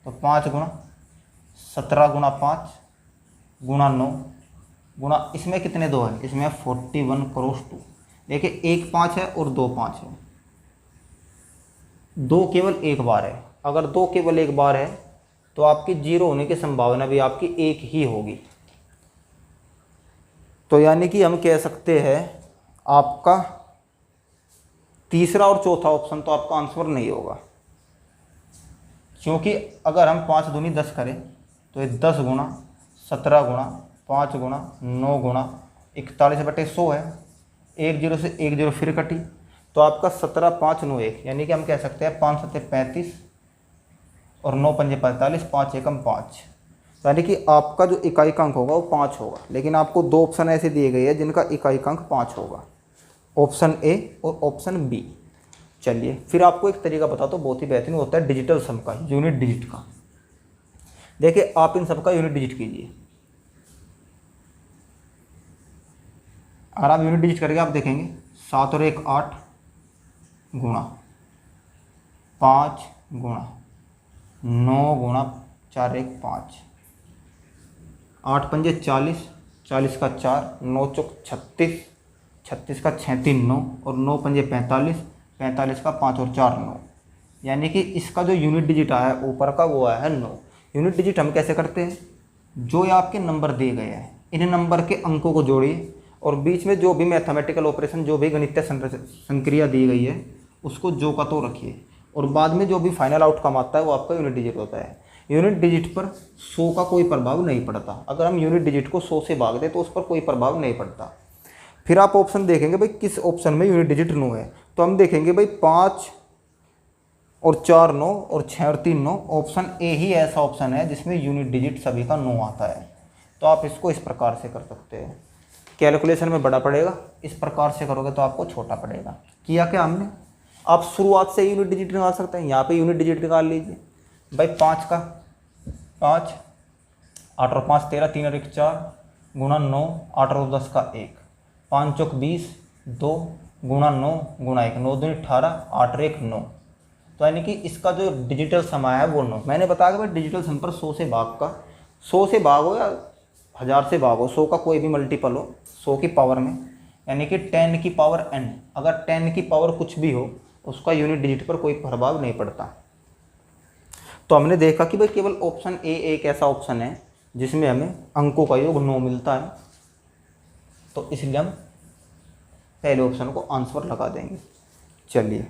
तो 5 गुणा 17 गुणा 5 गुणा 9 गुणा, इसमें कितने 2 है, इसमें 41 क्रॉस 2। देखिए 1 5 है और 2 5 है, 2 केवल एक बार है। अगर 2 केवल एक बार है तो आपकी 0 होने की संभावना भी आपकी 1 ही होगी। तो यानी कि हम कह सकते हैं आपका तीसरा और चौथा ऑप्शन तो आपका आंसर नहीं होगा, क्योंकि अगर हम 5 दूनी 10 करें तो ये 10 गुणा 17 गुणा 5 गुणा 9 गुणा 41/100 है, 1 0 से 1 0 फिर कटी, तो आपका 17 5 9 1, यानी कि हम कह सकते हैं 5 7 35 और 9 पंजे 45, 5 एकम 5, यानी कि आपका जो इकाई अंक होगा वो 5 होगा। लेकिन आपको 2 ऑप्शन ऐसे दिए गए हैं जिनका इकाई अंक 5 होगा, ऑप्शन ए और ऑप्शन बी। चलिए फिर आपको एक तरीका बताता हूँ, बहुत ही बेहतरीन होता है डिजिटल सम का, यूनिट डिजिट का। देखिए आप इन सब का यूनिट डिजिट कीजिए। अगर आप यूनिट डिजिट करके आप देखेंगे 7 और 1 8 गुणा 5 गुणा 9 गुणा 4 1 5, 8 पंजे 40, 40 का 4, 9 चौक 36, 36 का 6 3 9 और 9 पंजे 45, 45 का 5 और 4 9, यानी कि इसका जो यूनिट डिजिट आया है ऊपर का वो आया है 9। यूनिट डिजिट हम कैसे करते हैं, जो ये आपके नंबर दिए गए हैं इन नंबर के अंकों को जोड़िए और बीच में जो भी मैथमेटिकल ऑपरेशन, जो भी गणितीय संक्रिया दी गई है उसको जो का तो रखिए, और बाद में जो भी फाइनल आउटकम आता है वो आपका यूनिट डिजिट होता है। यूनिट डिजिट पर 100 का कोई प्रभाव नहीं पड़ता, अगर हम यूनिट डिजिट को 100 से भाग दें तो उस पर कोई प्रभाव नहीं पड़ता। फिर आप ऑप्शन देखेंगे भाई किस ऑप्शन में यूनिट डिजिट 9 है, तो हम देखेंगे भाई 5 और 4 9 और 6 और 3 9, ऑप्शन ए ही ऐसा ऑप्शन है जिसमें यूनिट डिजिट सभी का 9 आता है। तो आप इसको इस प्रकार से कर सकते हैं, कैलकुलेशन में बड़ा पड़ेगा, इस प्रकार से करोगे तो आपको छोटा पड़ेगा। किया क्या हमने, आप शुरुआत से यूनिट डिजिट निकाल सकते हैं, यहाँ पे यूनिट डिजिट निकाल लीजिए भाई। 5 का 5, 8 और 5 13, 3 और 1 4 गुणा 9, 8 और 10 का 1, 5 चौक 20 2 गुणा 9 गुणा 1, 9 दूनी 18, 8 और 1 9। तो यानी कि इसका जो डिजिटल सम आया है वो 9। मैंने बताया कि भाई डिजिटल सम पर 100 से भाग का, 100 से भाग हो या 1000 से भाग हो, 100 का कोई भी मल्टीपल हो 100 की पावर में, यानी कि 10 की पावर n, अगर 10 की पावर कुछ भी हो उसका यूनिट डिजिट पर कोई प्रभाव नहीं पड़ता। तो हमने देखा कि भाई केवल ऑप्शन ए एक ऐसा ऑप्शन है जिसमें हमें अंकों का योग 9 मिलता है, तो इसलिए हम पहले ऑप्शन को आंसर लगा देंगे। चलिए,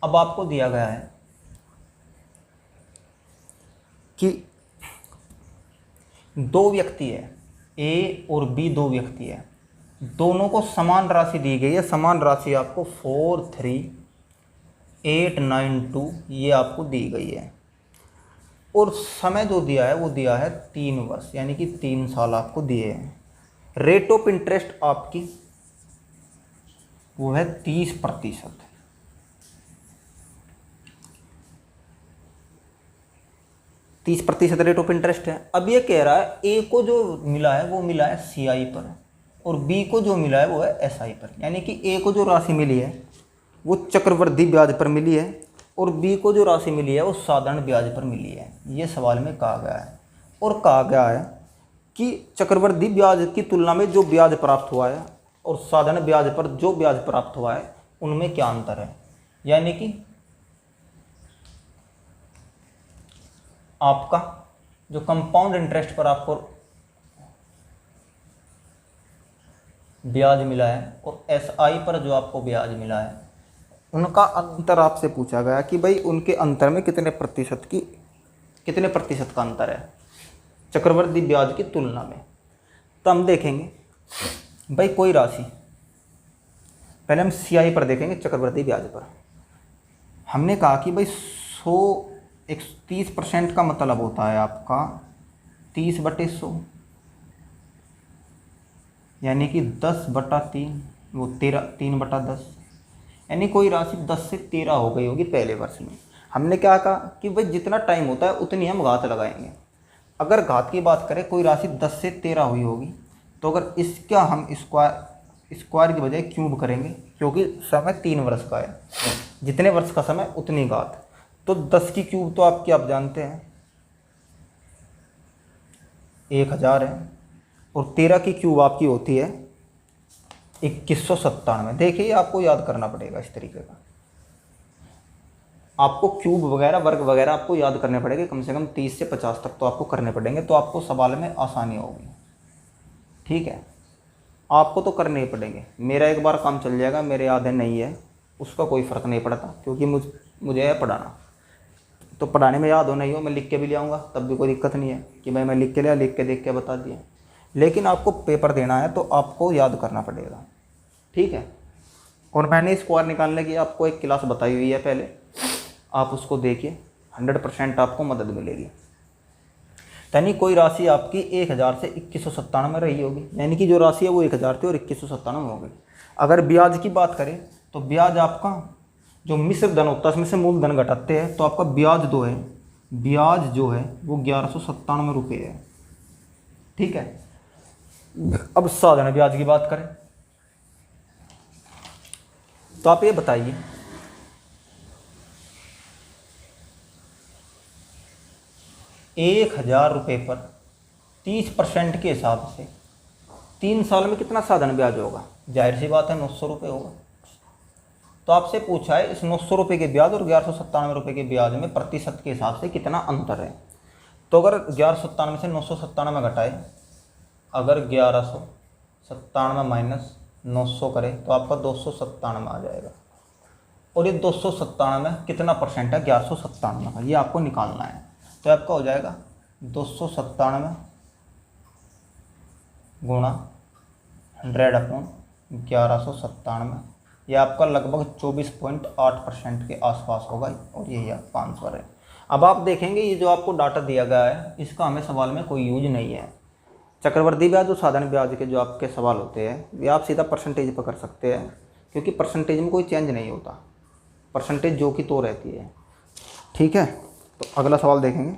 अब आपको दिया गया है कि दो व्यक्ति है, ए और बी दो व्यक्ति है, दोनों को समान राशि दी गई है। समान राशि आपको 43892 ये आपको दी गई है, और समय जो दिया है वो दिया है 3 वर्ष, यानी कि 3 साल आपको दिए हैं। रेट ऑफ इंटरेस्ट आपकी वो है 30%। 30% रेट ऑफ इंटरेस्ट है। अब ये कह रहा है ए को जो मिला है वो मिला है CI पर, और बी को जो मिला है वो है SI पर, यानी कि ए को जो राशि मिली है वो चक्रवृद्धि ब्याज पर मिली है, और बी को जो राशि मिली है वो साधारण ब्याज पर मिली है। ये सवाल में कहा गया है, और कहा गया है कि चक्रवृद्धि ब्याज की तुलना में जो ब्याज प्राप्त हुआ है और साधारण ब्याज पर जो ब्याज प्राप्त हुआ है उनमें क्या अंतर है। यानी कि आपका जो कंपाउंड इंटरेस्ट पर आपको ब्याज मिला है और SI पर जो आपको ब्याज मिला है, उनका अंतर आपसे पूछा गया कि भाई उनके अंतर में कितने प्रतिशत का अंतर है चक्रवृद्धि ब्याज की तुलना में। तो हम देखेंगे भाई कोई राशि, पहले हम CI पर देखेंगे, चक्रवृद्धि ब्याज पर। हमने कहा कि भाई 30% का मतलब होता है आपका 30/100, यानी कि 10/3, वो 3/10, यानी कोई राशि 10 से 13 हो गई होगी पहले वर्ष में। हमने क्या कहा कि भाई जितना टाइम होता है उतनी हम घात लगाएंगे। अगर घात की बात करें, कोई राशि 10 से 13 हुई होगी, तो अगर इसका हम स्क्वायर की बजाय क्यूब करेंगे, क्योंकि समय 3 वर्ष का है, जितने वर्ष का समय उतनी घात। तो 10 की क्यूब तो आपकी आप जानते हैं 1000 है, और 13 की क्यूब आपकी होती है 2197। देखिए आपको याद करना पड़ेगा इस तरीके का, आपको क्यूब वगैरह वर्ग वगैरह आपको याद करने पड़ेंगे, कम से कम 30 से 50 तक तो आपको करने पड़ेंगे, तो आपको सवाल में आसानी होगी। ठीक है, आपको तो करने ही पड़ेंगे। मेरा एक बार काम चल जाएगा, मेरे याद है नहीं है उसका कोई फ़र्क नहीं पड़ता, क्योंकि मुझे है पढ़ाना, तो पढ़ाने में याद हो नहीं हो मैं लिख के भी ले आऊँगा, तब भी कोई दिक्कत नहीं है कि भाई मैं लिख के लिया, लिख के देख के बता दिया। लेकिन आपको पेपर देना है तो आपको याद करना पड़ेगा। ठीक है, और मैंने स्क्वायर निकालने की आपको एक क्लास बताई हुई है पहले, आप उसको देखिए, 100% आपको मदद मिलेगी। यानी कोई राशि आपकी 1000 से 2197 में रही होगी, यानी कि जो राशि है वो 1000 थी और 2197 में हो गई। अगर ब्याज की बात करें तो ब्याज आपका जो मिश्र धन होता है उसमें से मूलधन घटाते हैं, तो आपका ब्याज जो है वो 1197 रुपये है। ठीक है, अब साधारण ब्याज की बात करें तो आप ये बताइए, ₹1000 पर 30% के हिसाब से 3 साल में कितना साधारण ब्याज होगा? जाहिर सी बात है 900 रुपये होगा। तो आपसे पूछा है इस 900 रुपये के ब्याज और 1197 के ब्याज में प्रतिशत के हिसाब से कितना अंतर है। तो अगर 1197 से 997 घटाए, अगर 1197 माइनस 900 करें तो आपका 297 आ जाएगा, और ये 297 कितना परसेंट है 1197 का, ये आपको निकालना है। तो आपका हो जाएगा 297 गुणा 100/1197, ये आपका लगभग 24.8% के आसपास होगा, और यही आपका आंसर है। अब आप देखेंगे ये जो आपको डाटा दिया गया है इसका हमें सवाल में कोई यूज नहीं है। चक्रवृद्धि ब्याज और साधारण ब्याज के जो आपके सवाल होते हैं ये आप सीधा परसेंटेज पर कर सकते हैं, क्योंकि परसेंटेज में कोई चेंज नहीं होता, परसेंटेज जो की तो रहती है। ठीक है, तो अगला सवाल देखेंगे।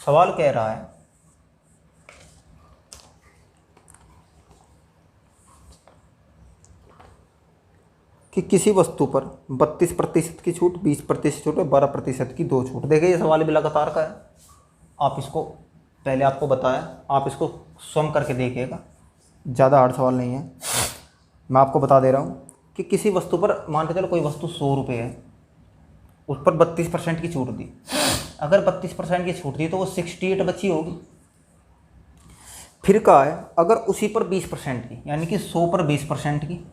सवाल कह रहा है कि किसी वस्तु पर 32% की छूट, 20% छूट और 12% की दो छूट। देखिए ये सवाल भी लगातार का है। आप इसको पहले आपको बताया, आप इसको स्वयं करके देखिएगा, ज़्यादा हार्ड सवाल नहीं है। मैं आपको बता दे रहा हूँ कि किसी वस्तु पर मान के चलो कोई वस्तु 100 रुपये है, उस पर 32% की छूट दी। अगर 32% की छूट दी तो वो 68 बची होगी। फिर कहा है अगर उसी पर 20% की, यानी कि 100 पर 20% की,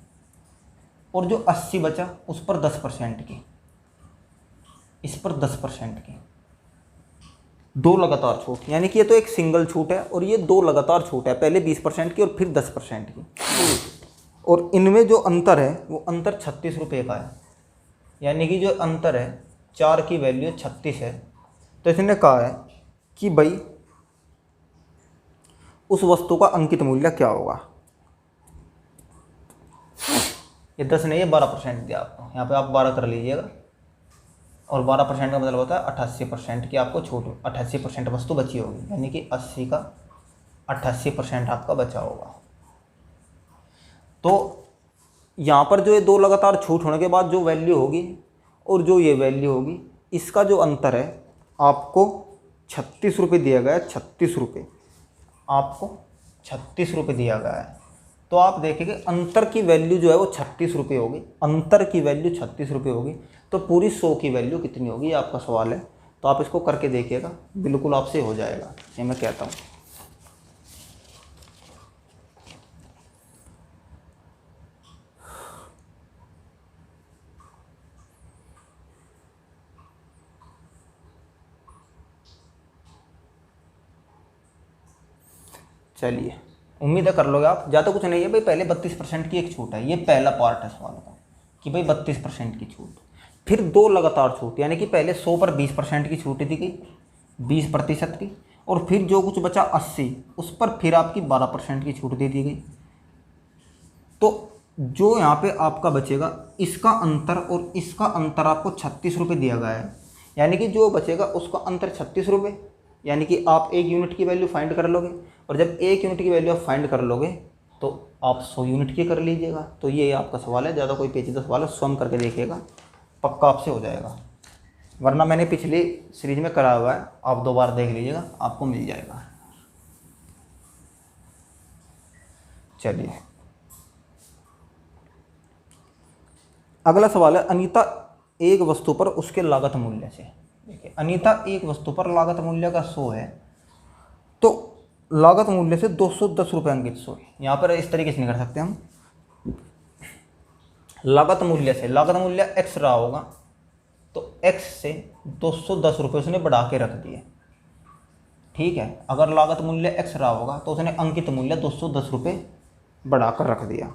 और जो 80 बचा उस पर 10% की, इस पर 10% की, दो लगातार छूट, यानी कि ये तो एक सिंगल छूट है और ये दो लगातार छूट है, पहले 20% की और फिर 10% की। और इनमें जो अंतर है वो अंतर 36 रुपये का है, यानी कि जो अंतर है 4 की वैल्यू 36 है। तो इसने कहा है कि भाई उस वस्तु का अंकित मूल्य क्या होगा। ये 10 नहीं है, 12% दिया आपको, यहाँ पे आप 12 कर लीजिएगा। और 12% का मतलब होता है 88% की आपको छूट, 88% वस्तु बची होगी, यानी कि 80 का 88% आपका बचा होगा। तो यहाँ पर जो ये दो लगातार छूट होने के बाद जो वैल्यू होगी और जो ये वैल्यू होगी, इसका जो अंतर है आपको 36 रुपये दिया गया है। 36 रुपये आपको 36 रुपये दिया गया है। तो आप देखेंगे अंतर की वैल्यू जो है वो 36 रुपये होगी, अंतर की वैल्यू 36 रुपये होगी। तो पूरी 100 की वैल्यू कितनी होगी, ये आपका सवाल है। तो आप इसको करके देखिएगा, बिल्कुल आपसे हो जाएगा, ये मैं कहता हूँ। चलिए, उम्मीद है कर लोगे आप, ज़्यादा कुछ नहीं है भाई। पहले 32% की एक छूट है, ये पहला पार्ट है सवाल का कि भाई 32% की छूट। फिर दो लगातार छूट, यानी कि पहले 100 पर 20% की छूट दी गई, 20% की, और फिर जो कुछ बचा 80 उस पर फिर आपकी 12% की छूट दे दी गई। तो जो यहाँ पे आपका बचेगा, इसका अंतर और इसका अंतर आपको 36 रुपये दिया गया है, यानी कि जो बचेगा उसका अंतर 36 रुपये, यानी कि आप 1 यूनिट की वैल्यू फाइंड कर लोगे। और जब 1 यूनिट की वैल्यू आप फाइंड कर लोगे तो आप 100 यूनिट की कर लीजिएगा। तो ये आपका सवाल है, ज़्यादा कोई पेचीदा सवाल है, स्वयं करके देखिएगा, पक्का आपसे हो जाएगा। वरना मैंने पिछली सीरीज में करा हुआ है, आप 2 बार देख लीजिएगा, आपको मिल जाएगा। चलिए अगला सवाल है, अनीता एक वस्तु पर उसके लागत मूल्य से, देखिए अनीता एक वस्तु पर लागत मूल्य का 100 है, तो लागत मूल्य से 210 रुपये अंकित 100। यहाँ पर इस तरीके से नहीं कर सकते हम, लागत मूल्य से, लागत मूल्य x रहा होगा तो x से 210 रुपये उसने बढ़ा के रख दिए, ठीक है। अगर लागत मूल्य x रहा होगा तो उसने अंकित मूल्य 210 रुपये बढ़ाकर रख दिया,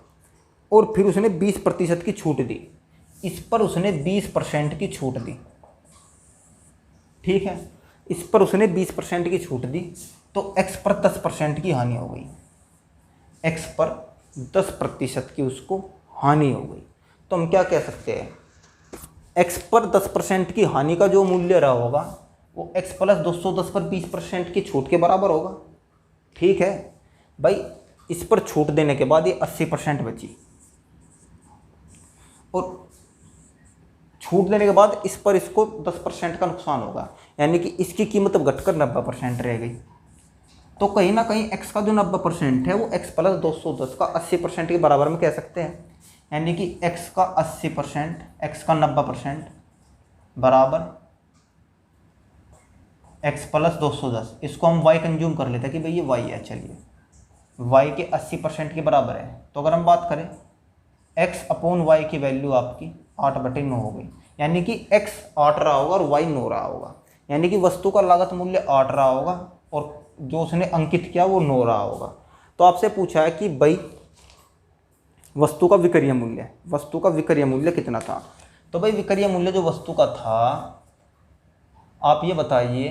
और फिर उसने 20% की छूट दी, इस पर उसने 20% की छूट दी, ठीक है। इस पर उसने 20% की छूट दी, तो x पर 10% की हानि हो गई, x पर 10% की उसको हानि हो गई। तो हम क्या कह सकते हैं, x पर 10% की हानि का जो मूल्य रहा होगा वो x प्लस 210 पर 20% की छूट के बराबर होगा, ठीक है भाई। इस पर छूट देने के बाद ये 80% बची, और छूट देने के बाद इस पर इसको 10% का नुकसान होगा, यानी कि इसकी कीमत घटकर 90% रह गई। तो कहीं ना कहीं x का जो 90% है वो x प्लस 210 का 80% के बराबर में कह सकते हैं, यानी कि x का 80%, x का 90% बराबर x प्लस 210। इसको हम y कंज्यूम कर लेते हैं कि भाई ये y है, चलिए y के 80% के बराबर है। तो अगर हम बात करें x अपॉन y की वैल्यू आपकी 8/9 हो गई, यानी कि x 8 रहा होगा और y 9 रहा होगा, यानी कि वस्तु का लागत मूल्य 8 रहा होगा और जो उसने अंकित किया वो 9 रहा होगा। तो आपसे पूछा है कि भाई वस्तु का विक्रय मूल्य, वस्तु का विक्रय मूल्य कितना था। तो भाई विक्रय मूल्य जो वस्तु का था, आप ये बताइए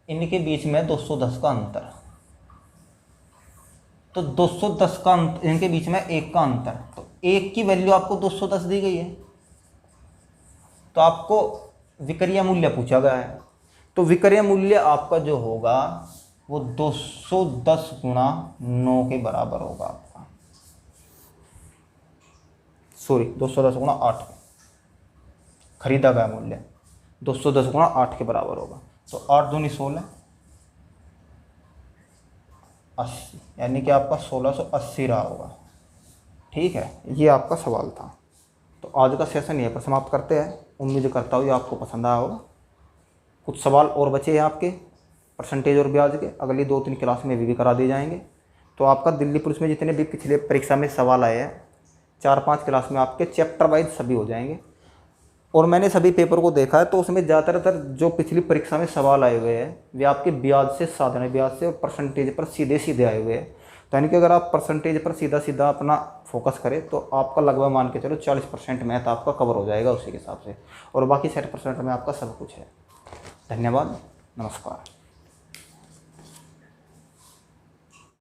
इनके बीच में 210 का अंतर, तो 210 का अंतर, इनके बीच में 1 का अंतर, तो 1 की वैल्यू आपको 210 दी गई है, तो आपको विक्रय मूल्य पूछा गया है। तो विक्रय मूल्य आपका जो होगा वो 210 गुणा 9 के बराबर होगा आपका, सॉरी 210 गुणा 8, खरीदा गया मूल्य 210 गुणा 8 के बराबर होगा। तो 8 दूनी 16, 80, यानी कि आपका 1680 रहा होगा। ठीक है, ये आपका सवाल था। तो आज का सेशन यहीं पर समाप्त करते हैं। उम्मीद करता हूँ ये आपको पसंद आया होगा। कुछ सवाल और बचे हैं आपके परसेंटेज और ब्याज के, अगली 2-3 क्लास में भी करा दिए जाएंगे। तो आपका दिल्ली पुलिस में जितने भी पिछले परीक्षा में सवाल आए हैं 4-5 क्लास में आपके चैप्टर वाइज सभी हो जाएंगे। और मैंने सभी पेपर को देखा है तो उसमें ज़्यादातर जो पिछली परीक्षा में सवाल आए हुए हैं वे आपके ब्याज से, साधारण ब्याज से और परसेंटेज पर सीधे सीधे आए हुए हैं। तो यानी कि अगर आप परसेंटेज पर सीधा सीधा अपना फोकस करें तो आपका लगभग मान के चलो 40% मैथ आपका कवर हो जाएगा उसी के हिसाब से, और बाकी 60% में आपका सब कुछ है। धन्यवाद, नमस्कार।